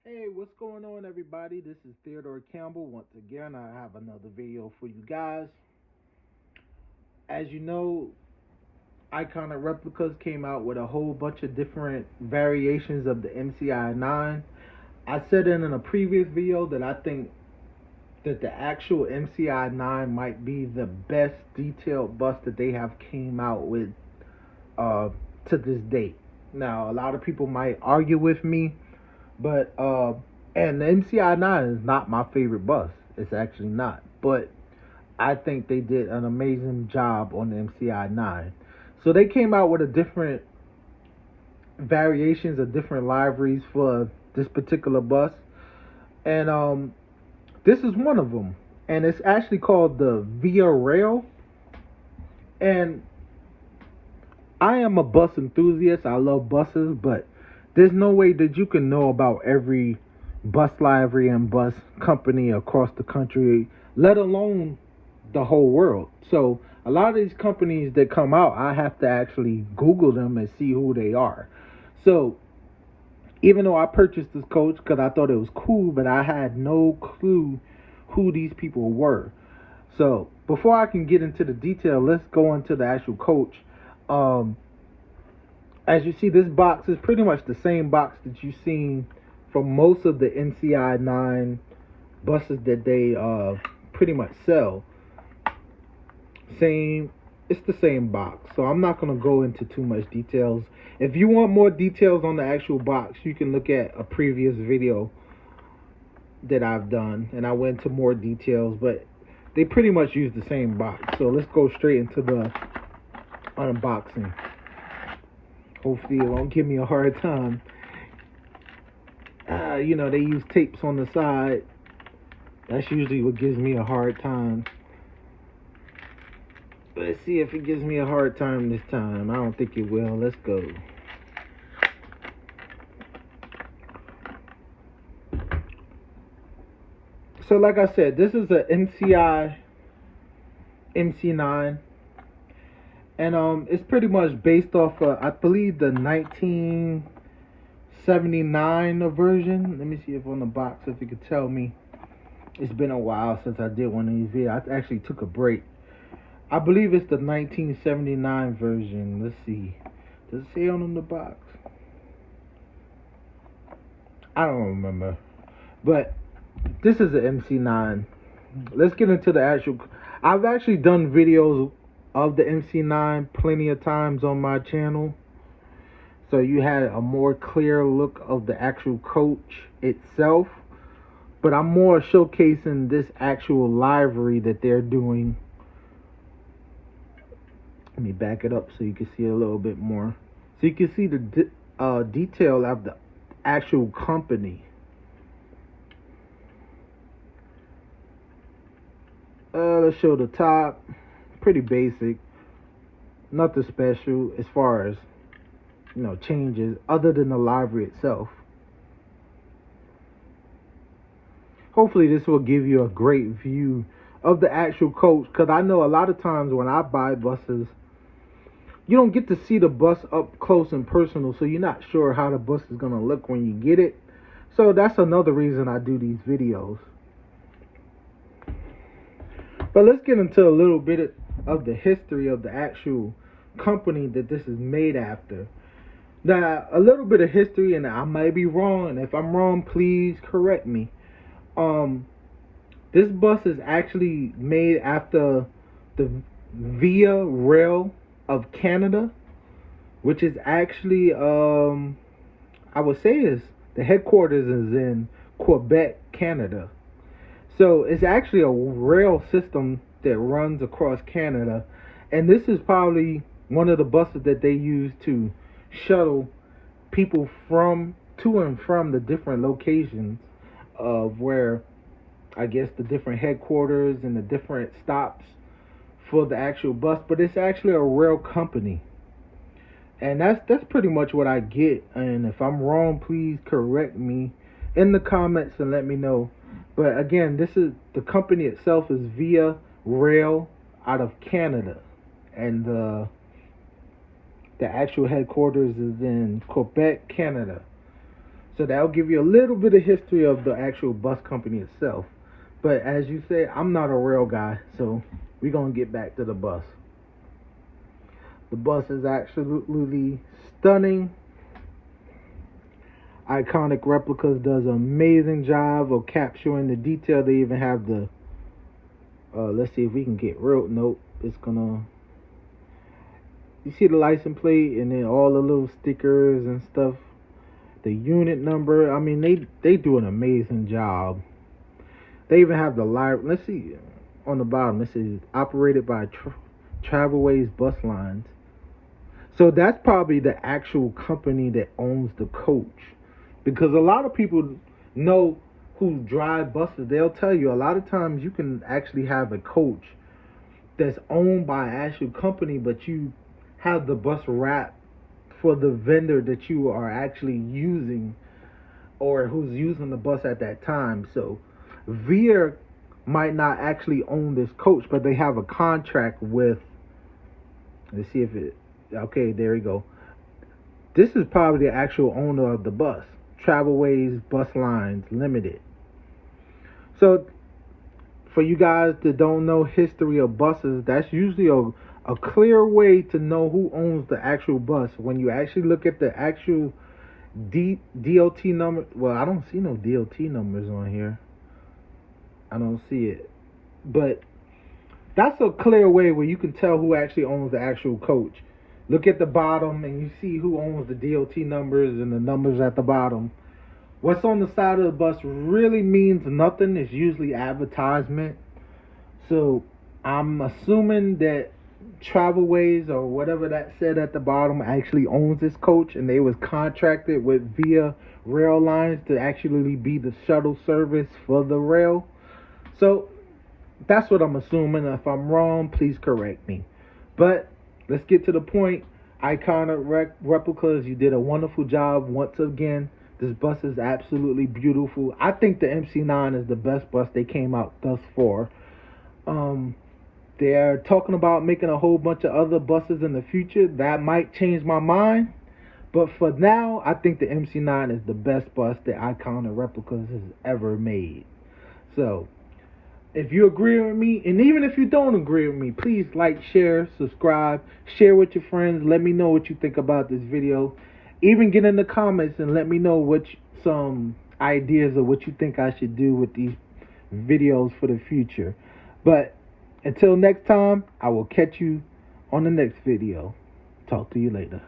Hey, what's going on, everybody? This is Theodore Campbell. Once again, I have another video for you guys. As you know, Iconic Replicas came out with a whole bunch of different variations of the MCI-9. I said in a previous video that I think that the actual MCI-9 might be the best detailed bus that they have came out with uh, to this date. Now, a lot of people might argue with me, but and the MCI-9 is not my favorite bus. It's actually not. But I think they did an amazing job on the MCI-9. So they came out with a different variations of different liveries for this particular bus, and this is one of them. And it's actually called the Via Rail. And I am a bus enthusiast. I love buses, but there's no way that you can know about every bus livery and bus company across the country, let alone the whole world. So a lot of these companies that come out, I have to actually Google them and see who they are. So even though I purchased this coach because I thought it was cool, but I had no clue who these people were. So before I can get into the detail, let's go into the actual coach. Um, as you see, this box is pretty much the same box that you've seen from most of the MCI-9 buses that they pretty much sell. Same, it's the same box. So I'm not gonna go into too much details. If you want more details on the actual box, you can look at a previous video that I've done, and I went into more details. But they pretty much use the same box. So let's go straight into the unboxing. Hopefully it won't give me a hard time. They use tapes on the side. That's usually what gives me a hard time. Let's see if it gives me a hard time this time. I don't think it will. Let's go. So like I said, this is a MCI MC-9. And it's pretty much based off I believe the 1979 version. Let me see if on the box if you could tell me. It's been a while since I did one of these videos. I actually took a break. I believe it's the 1979 version. Let's see. Does it say on the box? I don't remember. But this is the MC-9. Let's get into the actual. I've actually done videos of the MC-9 plenty of times on my channel. So you had a more clear look of the actual coach itself. But I'm more showcasing this actual livery that they're doing. Let me back it up so you can see a little bit more. So you can see the detail of the actual company. Let's show the top. Pretty basic. Nothing special as far as changes other than the library itself. Hopefully this will give you a great view of the actual coach, because I know a lot of times when I buy buses, you don't get to see the bus up close and personal, so you're not sure how the bus is going to look when you get it. So that's another reason I do these videos. But let's get into a little bit of the history of the actual company that this is made after. Now, a little bit of history, and I might be wrong, and if I'm wrong, please correct me. Um, this bus is actually made after the Via Rail of Canada, which is actually, I would say is the headquarters is in Quebec, Canada. So it's actually a rail system that runs across Canada, and this is probably one of the buses that they use to shuttle people from to and from the different locations of where I guess the different headquarters and the different stops for the actual bus. But it's actually a rail company, and that's pretty much what I get. And if I'm wrong, please correct me in the comments and let me know. But again, this is the company itself is Via Rail out of Canada, and the actual headquarters is in Quebec, Canada. So that'll give you a little bit of history of the actual bus company itself. But as you say, I'm not a rail guy, so we're gonna get back to the bus. The bus is absolutely stunning. Iconic Replicas does an amazing job of capturing the detail. They even have the let's see if we can get real. Nope, it's gonna. You see the license plate and then all the little stickers and stuff. The unit number. I mean, they do an amazing job. They even have the live. Let's see on the bottom. It says operated by Travelways Bus Lines. So that's probably the actual company that owns the coach. Because a lot of people know who drive buses. They'll tell you a lot of times you can actually have a coach that's owned by an actual company, but you have the bus wrapped for the vendor that you are actually using or who's using the bus at that time. So Via might not actually own this coach, but they have a contract with. Let's see if it. Okay, there we go. This is probably the actual owner of the bus, Travelways Bus Lines Limited. So, for you guys that don't know history of buses, that's usually a clear way to know who owns the actual bus. When you actually look at the actual DOT number, well, I don't see no DOT numbers on here. I don't see it. But that's a clear way where you can tell who actually owns the actual coach. Look at the bottom and you see who owns the DOT numbers and the numbers at the bottom. What's on the side of the bus really means nothing. It's usually advertisement. So I'm assuming that Travelways or whatever that said at the bottom actually owns this coach, and they was contracted with Via Rail Lines to actually be the shuttle service for the rail. So that's what I'm assuming. If I'm wrong, please correct me. But let's get to the point. Iconic Replicas, you did a wonderful job once again. This bus is absolutely beautiful. I think the MC-9 is the best bus they came out thus far. They're talking about making a whole bunch of other buses in the future. That might change my mind. But for now, I think the MC-9 is the best bus that Iconic Replicas has ever made. So, if you agree with me, and even if you don't agree with me, please like, share, subscribe, share with your friends. Let me know what you think about this video. Even get in the comments and let me know some ideas of what you think I should do with these videos for the future. But until next time, I will catch you on the next video. Talk to you later.